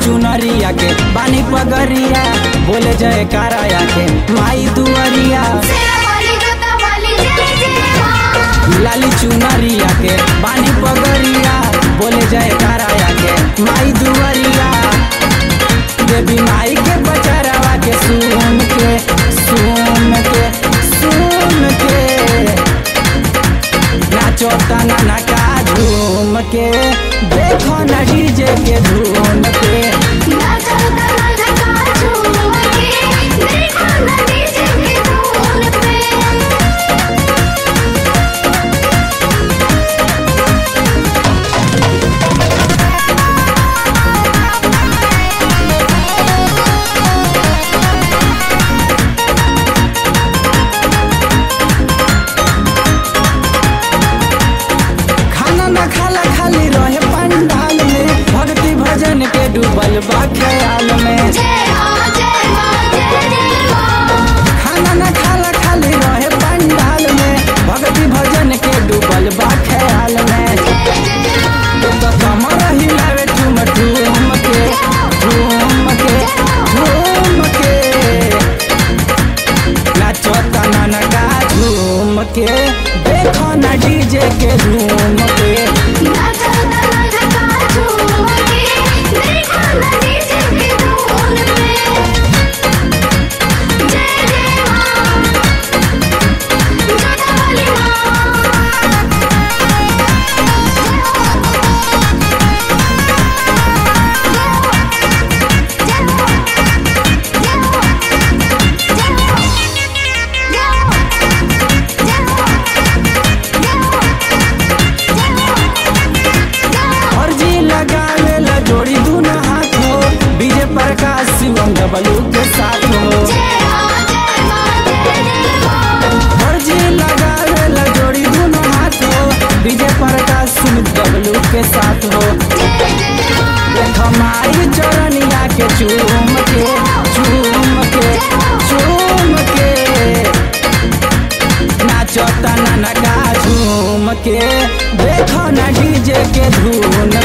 चुनरिया के बानी पगरिया बोले जय कराया के माई दुआरिया। लाली चुनरिया के बानी पगरिया बोले जय कराया के माई दुआरिया। देवी माई के बचारवा के सुन के सुन के सुन के नाचो तना का झूम के देखो न डीजे के धूम के। खाली रहे पंडाल में भक्ति भजन के डूबल बा ख्याल में। खाना न खाला खाली रहे पंडाल में भक्ति भजन के डूबल बा ख्याल में। तो कमर हिलावे ठुम ठुम के ठुम के ठुम के नाचो तना का झूम के देखो न डीजे के धूम के। जोड़ी दूना हाथ हो बीजे प्रकाश शिवम डबलू के साथ हो। फर्जी लगावेला जोड़ी दूना हाथ हो बीजे प्रकाश सुमित डबलू के साथ हो। हमारी चरनिया के चूम के चूम के चूम के नाचो तना का झूम के देखो न डीजे के धून